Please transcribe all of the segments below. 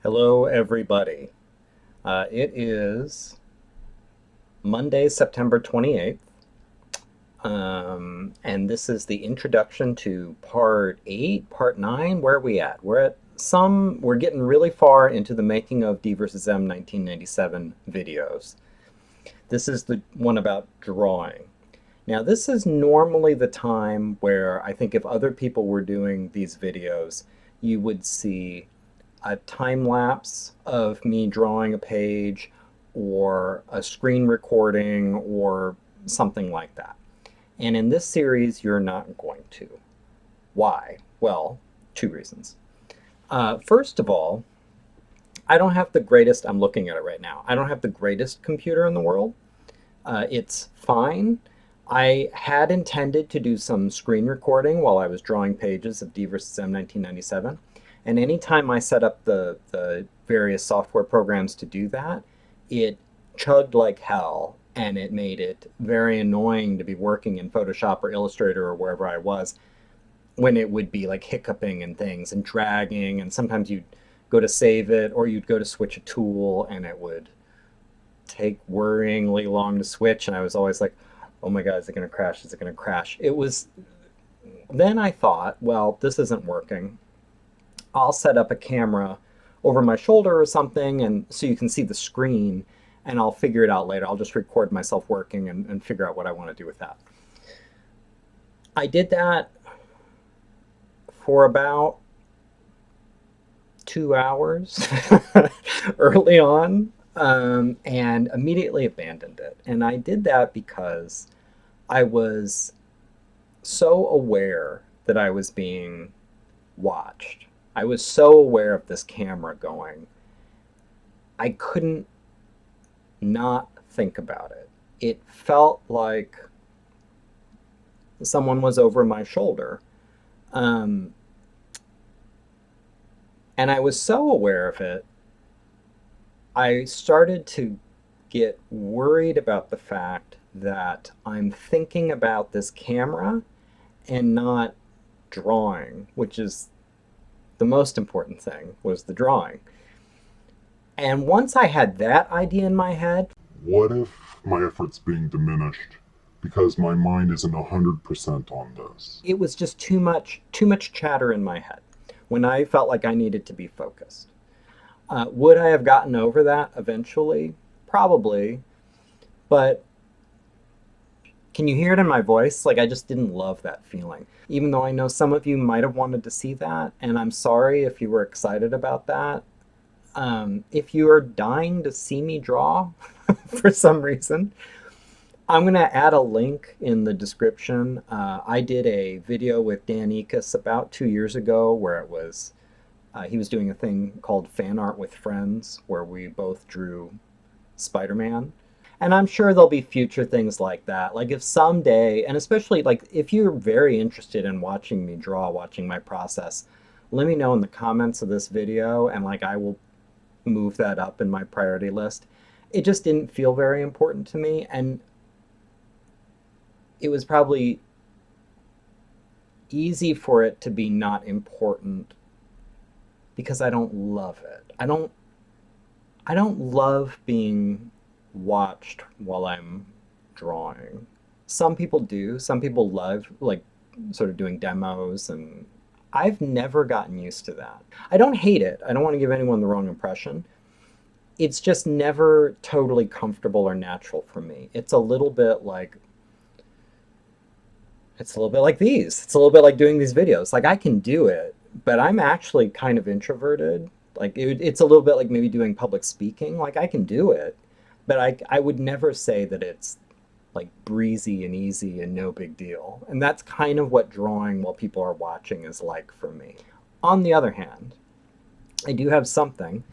Hello, everybody. It is Monday, September 28th, and this is the introduction to part 8, part 9. Where are we at? We're getting really far into the making of DvsM 1997 videos. This is the one about drawing. Now, this is normally the time where I think if other people were doing these videos, you would see a time lapse of me drawing a page or a screen recording or something like that. And in this series, you're not going to. Why? Well, two reasons. First of all, I don't have the greatest, I'm looking at it right now, I don't have the greatest computer in the world. It's fine. I had intended to do some screen recording while I was drawing pages of DvsM 1997. And anytime I set up the various software programs to do that, it chugged like hell, and it made it very annoying to be working in Photoshop or Illustrator or wherever I was when it would be like hiccuping and things and dragging, and sometimes you'd go to save it or you'd go to switch a tool and it would take worryingly long to switch, and I was always like, oh my god, is it going to crash? Is it going to crash? Then I thought, well, this isn't working. I'll set up a camera over my shoulder or something, and so you can see the screen, and I'll figure it out later. I'll just record myself working and figure out what I want to do with that. I did that for about 2 hours early on, and immediately abandoned it. And I did that because I was so aware that I was being watched. I was so aware of this camera going. I couldn't not think about it. It felt like someone was over my shoulder. And I was so aware of it, I started to get worried about the fact that I'm thinking about this camera and not drawing, which is the most important thing, was the drawing. And once I had that idea in my head, What if my effort's being diminished because my mind isn't 100% on this? it was just too much chatter in my head when I felt like I needed to be focused. Would I have gotten over that eventually? Probably. But can you hear it in my voice? Like, I just didn't love that feeling. Even though I know some of you might have wanted to see that, and I'm sorry if you were excited about that. If you are dying to see me draw for some reason, I'm going to add a link in the description. I did a video with Dan Ekus about 2 years ago where he was doing a thing called Fan Art with Friends, where we both drew Spider-Man. And I'm sure there'll be future things like that. Like if someday, and especially like if you're very interested in watching me draw, watching my process, let me know in the comments of this video, and like I will move that up in my priority list. It just didn't feel very important to me, and it was probably easy for it to be not important because I don't love it. I don't love being watched while I'm drawing. Some people do. Some people love like sort of doing demos, and I've never gotten used to that. I don't hate it. I don't want to give anyone the wrong impression. It's just never totally comfortable or natural for me. It's a little bit like these. It's a little bit like doing these videos. Like I can do it, but I'm actually kind of introverted. Like it's a little bit like maybe doing public speaking. Like I can do it, but I would never say that it's like breezy and easy and no big deal. And that's kind of what drawing while people are watching is like for me. On the other hand, I do have something.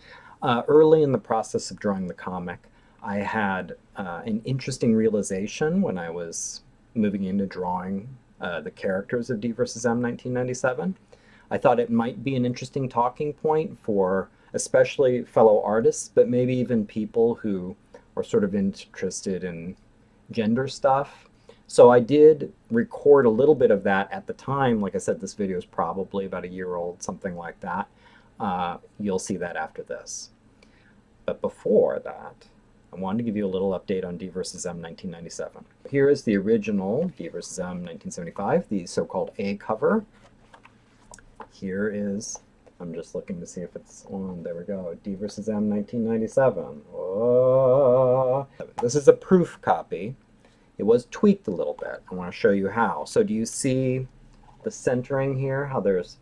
Early in the process of drawing the comic, I had an interesting realization when I was moving into drawing the characters of DvsM 1997. I thought it might be an interesting talking point for especially fellow artists, but maybe even people who are sort of interested in gender stuff. So I did record a little bit of that at the time. Like I said, this video is probably about a year old, something like that. You'll see that after this. But before that, I wanted to give you a little update on DvsM 1997. Here is the original DvsM 1975, the so-called A cover. Here is, I'm just looking to see if it's on, there we go, DvsM 1997. Oh. This is a proof copy. It was tweaked a little bit. I want to show you how. So do you see the centering here, how there's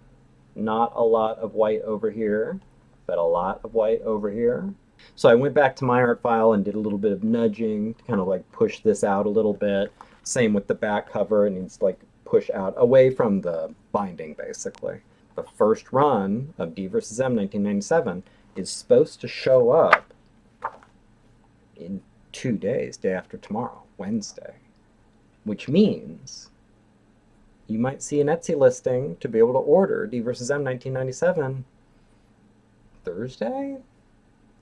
not a lot of white over here, but a lot of white over here? So I went back to my art file and did a little bit of nudging to kind of like push this out a little bit. Same with the back cover, it needs to like push out away from the binding basically. The first run of DvsM 1997 is supposed to show up in 2 days, day after tomorrow, Wednesday, which means you might see an Etsy listing to be able to order DvsM 1997 Thursday?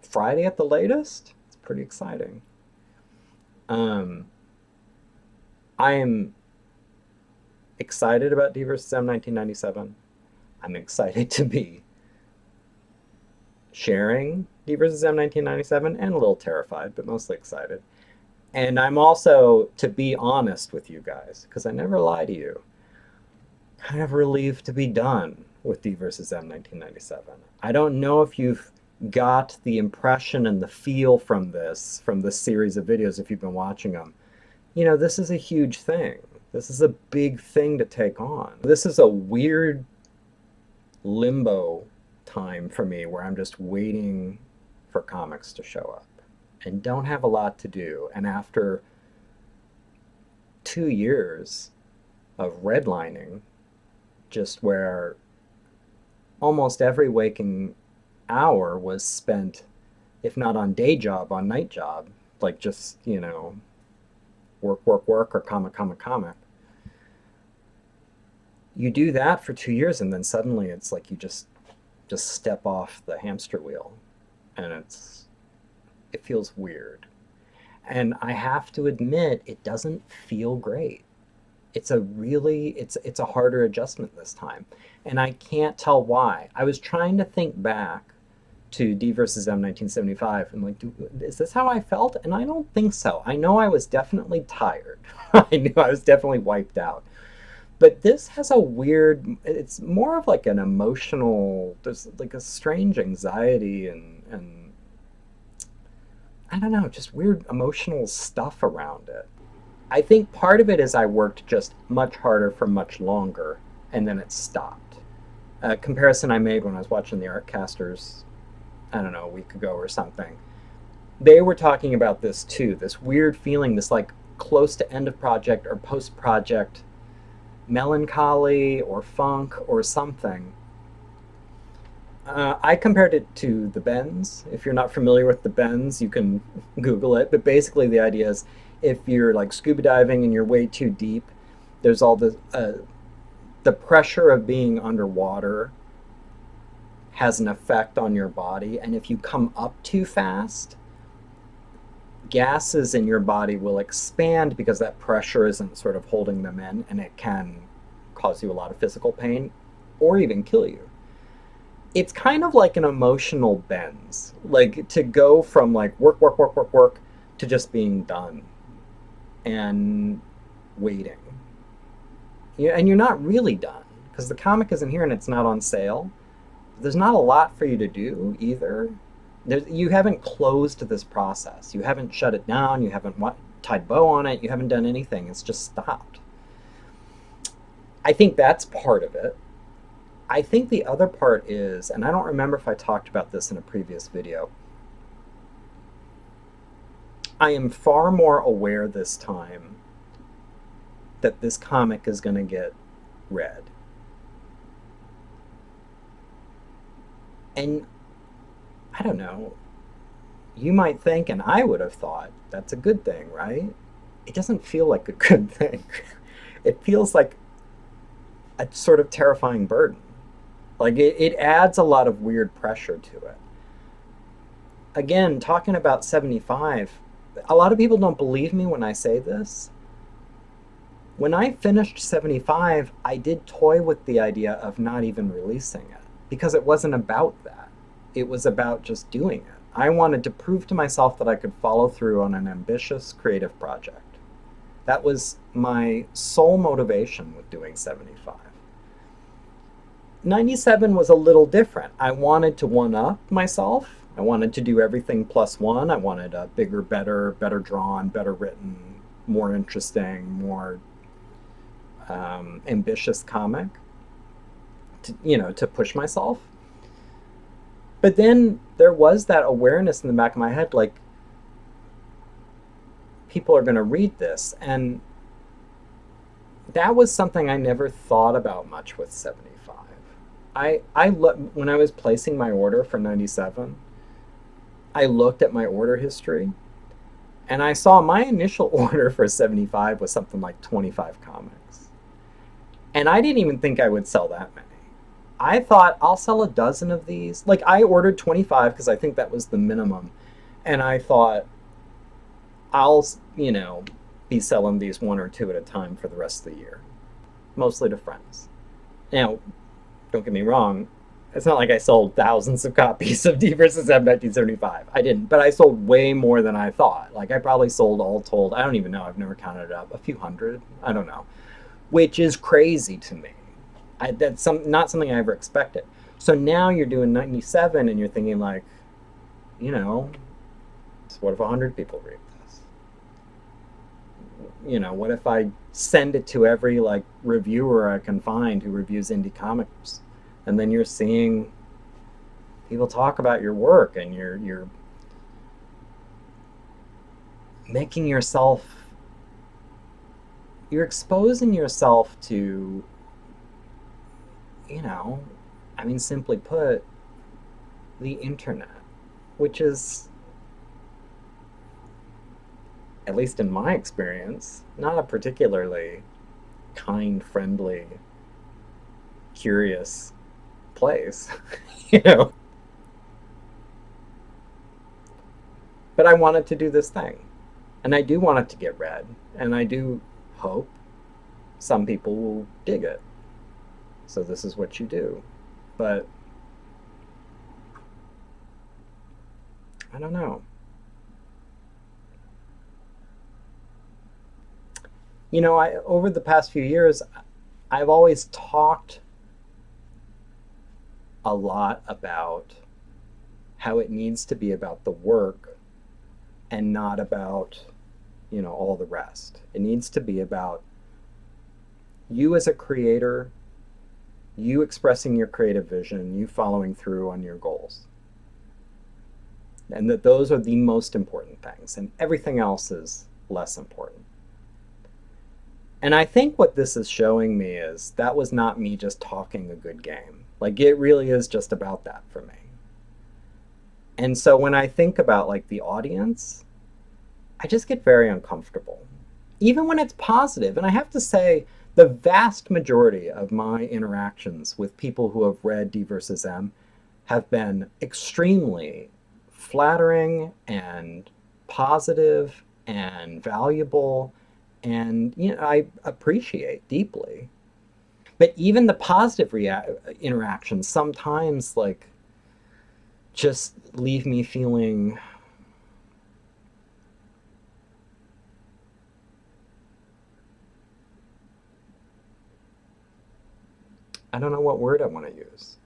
Friday at the latest? It's pretty exciting. I am excited about DvsM 1997. I'm excited to be sharing DvsM 1997 and a little terrified, but mostly excited. And I'm also, to be honest with you guys, because I never lie to you, kind of relieved to be done with DvsM 1997. I don't know if you've got the impression and the feel from this series of videos if you've been watching them. You know, this is a huge thing. This is a big thing to take on. This is a weird limbo time for me where I'm just waiting for comics to show up and don't have a lot to do. And after 2 years of redlining, just where almost every waking hour was spent, if not on day job, on night job, like just, you know, work, or comic. You do that for 2 years and then suddenly it's like you just step off the hamster wheel and it feels weird. And I have to admit, it doesn't feel great. It's a harder adjustment this time. And I can't tell why. I was trying to think back to DvsM 1975 and like, is this how I felt? And I don't think so. I know I was definitely tired. I knew I was definitely wiped out. But this has a weird, it's more of like an emotional, there's like a strange anxiety and I don't know, just weird emotional stuff around it. I think part of it is I worked just much harder for much longer and then it stopped. A comparison I made when I was watching the Artcasters, I don't know, a week ago or something. They were talking about this too, this weird feeling, this like close to end of project or post-project melancholy or funk or something. I compared it to the bends. If you're not familiar with the bends, you can Google it. But basically the idea is if you're like scuba diving and you're way too deep, there's all the pressure of being underwater has an effect on your body. And if you come up too fast, gases in your body will expand because that pressure isn't sort of holding them in, and it can cause you a lot of physical pain or even kill you. It's kind of like an emotional bends, like to go from like work to just being done and waiting. Yeah, and you're not really done because the comic isn't here and it's not on sale. There's not a lot for you to do either. You haven't closed this process. You haven't shut it down. You haven't tied bow on it. You haven't done anything. It's just stopped. I think that's part of it. I think the other part is, and I don't remember if I talked about this in a previous video, I am far more aware this time that this comic is going to get read. And I don't know, you might think, and I would have thought, that's a good thing, right? It doesn't feel like a good thing. It feels like a sort of terrifying burden. Like it adds a lot of weird pressure to it. Again, talking about 75, a lot of people don't believe me when I say this. When I finished 75, I did toy with the idea of not even releasing it. because it wasn't about that. It was about just doing it. I wanted to prove to myself that I could follow through on an ambitious creative project. That was my sole motivation with doing 75. 97 was a little different. I wanted to one up myself. I wanted to do everything plus one. I wanted a bigger, better drawn, better written, more interesting, more ambitious comic to push myself. But then there was that awareness in the back of my head, like, people are going to read this. And that was something I never thought about much with 75. When I was placing my order for 97, I looked at my order history and I saw my initial order for 75 was something like 25 comics. And I didn't even think I would sell that many. I thought I'll sell a dozen of these. Like, I ordered 25 because I think that was the minimum. And I thought I'll, be selling these one or two at a time for the rest of the year, mostly to friends. Now, don't get me wrong, it's not like I sold thousands of copies of DvsM 1975. I didn't, but I sold way more than I thought. Like, I probably sold, all told, I don't even know, I've never counted it up, a few hundred, I don't know, which is crazy to me. That's not something I ever expected. So now you're doing 97 and you're thinking, like, what if 100 people read this? What if I send it to every, like, reviewer I can find who reviews indie comics? And then you're seeing people talk about your work, and you're making yourself, you're exposing yourself to, simply put, the internet, which is, at least in my experience, not a particularly kind, friendly, curious place, you know. But I wanted to do this thing, and I do want it to get read, and I do hope some people will dig it. So this is what you do. But I don't know. Over the past few years, I've always talked a lot about how it needs to be about the work and not about, all the rest. It needs to be about you as a creator, you expressing your creative vision, you following through on your goals. And that those are the most important things, and everything else is less important. And I think what this is showing me is that was not me just talking a good game. Like, it really is just about that for me. And so when I think about, like, the audience, I just get very uncomfortable. Even when it's positive. And I have to say, the vast majority of my interactions with people who have read DvsM have been extremely flattering and positive and valuable, and I appreciate deeply. But even the positive interactions sometimes, like, just leave me feeling I don't know what word I want to use.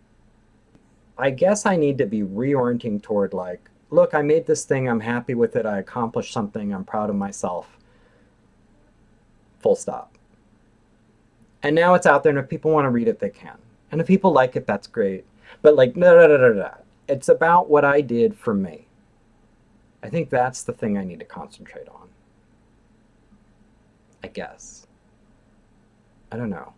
I guess I need to be reorienting toward, like, look, I made this thing, I'm happy with it, I accomplished something, I'm proud of myself. Full stop. And now it's out there, and if people want to read it, they can. And if people like it, that's great. But, like, no. It's about what I did for me. I think that's the thing I need to concentrate on. I guess. I don't know.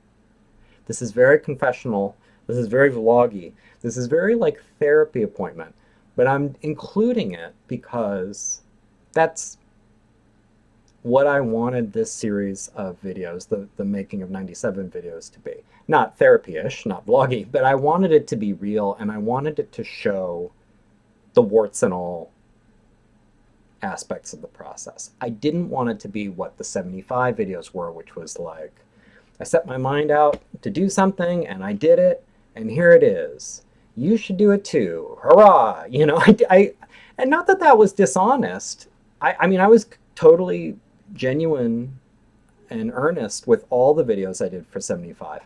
This is very confessional. This is very vloggy. This is very, like, therapy appointment. But I'm including it because that's what I wanted this series of videos, the making of 97 videos, to be. Not therapy-ish, not vloggy, but I wanted it to be real, and I wanted it to show the warts and all aspects of the process. I didn't want it to be what the 75 videos were, which was like, I set my mind out to do something, and I did it, and here it is. You should do it too. Hurrah! And not that that was dishonest. I mean, I was totally genuine and earnest with all the videos I did for 75.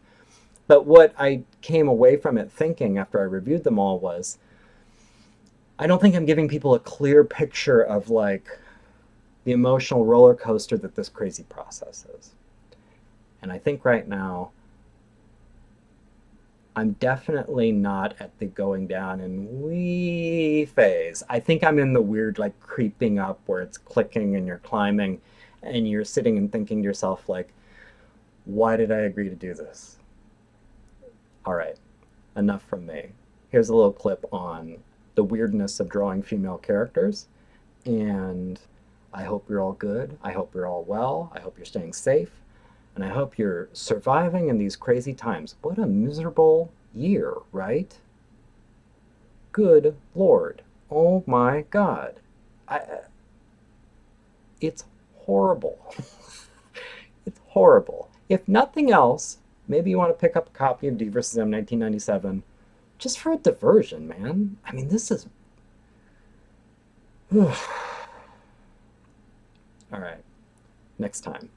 But what I came away from it thinking after I reviewed them all was, I don't think I'm giving people a clear picture of like the emotional roller coaster that this crazy process is. And I think right now, I'm definitely not at the going down and wee phase. I think I'm in the weird, like creeping up where it's clicking and you're climbing and you're sitting and thinking to yourself, like, why did I agree to do this? All right, enough from me. Here's a little clip on the weirdness of drawing female characters. And I hope you're all good. I hope you're all well. I hope you're staying safe. And I hope you're surviving in these crazy times. What a miserable year, right? Good Lord. Oh my God. It's horrible. It's horrible. If nothing else, maybe you want to pick up a copy of DvsM 1997 just for a diversion, man. I mean, this is... All right. Next time.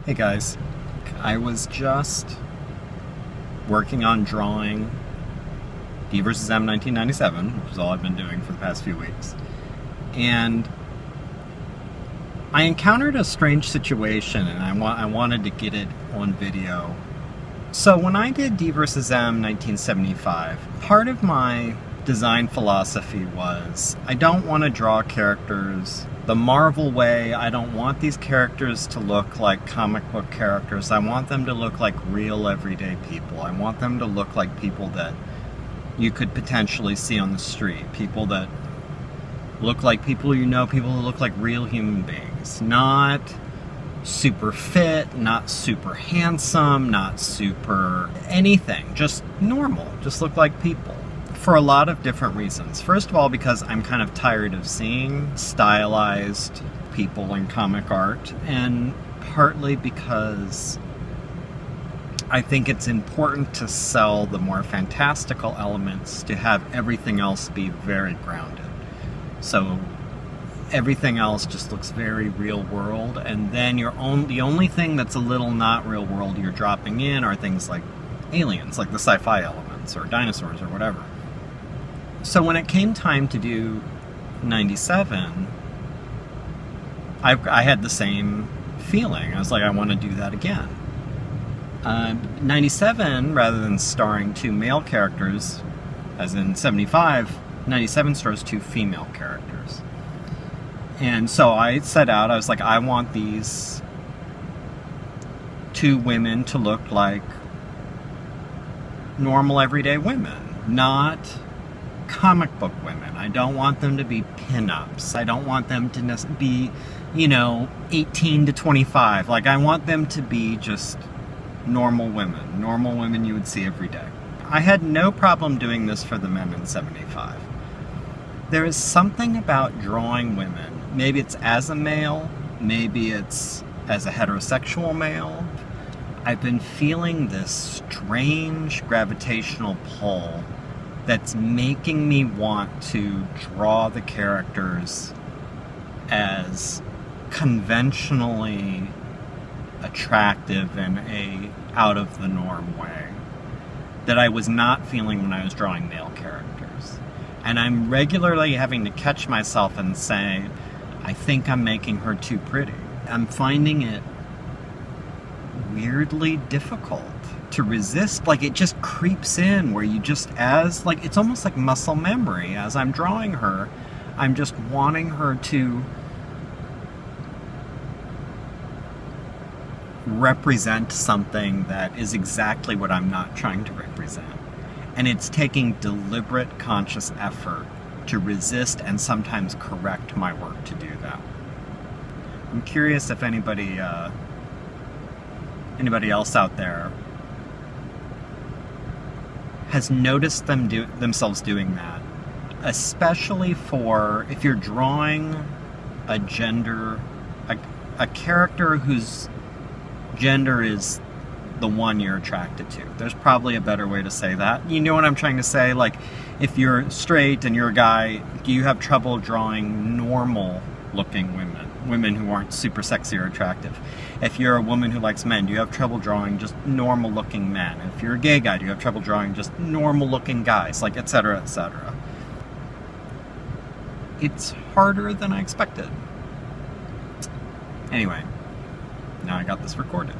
Hey guys, I was just working on drawing DvsM 1997, which is all I've been doing for the past few weeks, and I encountered a strange situation, and I wanted to get it on video. So when I did DvsM 1975, part of my design philosophy was I don't want to draw characters the Marvel way. I don't want these characters to look like comic book characters. I want them to look like real everyday people. I want them to look like people that you could potentially see on the street. People that look like people you know, people who look like real human beings. Not super fit, not super handsome, not super anything. Just normal. Just look like people. For a lot of different reasons. First of all, because I'm kind of tired of seeing stylized people in comic art, and partly because I think it's important to sell the more fantastical elements to have everything else be very grounded. So everything else just looks very real world, and then the only thing that's a little not real world you're dropping in are things like aliens, like the sci-fi elements, or dinosaurs, or whatever. So when it came time to do 97, I had the same feeling. I was like, I want to do that again. 97, rather than starring two male characters, as in 75, 97 stars two female characters. And so I set out, I was like, I want these two women to look like normal everyday women, not comic book women. I don't want them to be pinups. I don't want them to be, 18 to 25. Like, I want them to be just normal women you would see every day. I had no problem doing this for the men in 75. There is something about drawing women. Maybe it's as a male, maybe it's as a heterosexual male. I've been feeling this strange gravitational pull that's making me want to draw the characters as conventionally attractive in a out of the norm way that I was not feeling when I was drawing male characters. And I'm regularly having to catch myself and say, I think I'm making her too pretty. I'm finding it weirdly difficult to resist. Like, it just creeps in where you just, it's almost like muscle memory. As I'm drawing her, I'm just wanting her to represent something that is exactly what I'm not trying to represent. And it's taking deliberate, conscious effort to resist and sometimes correct my work to do that. I'm curious if anybody else out there has noticed themselves doing that, especially for if you're drawing a gender, a character whose gender is the one you're attracted to. There's probably a better way to say that. You know what I'm trying to say? Like, if you're straight and you're a guy, do you have trouble drawing normal looking women who aren't super sexy or attractive? If you're a woman who likes men, do you have trouble drawing just normal looking men? If you're a gay guy, do you have trouble drawing just normal looking guys? Like, etc., etc. It's harder than I expected. Anyway, now I got this recorded.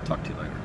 Talk to you later.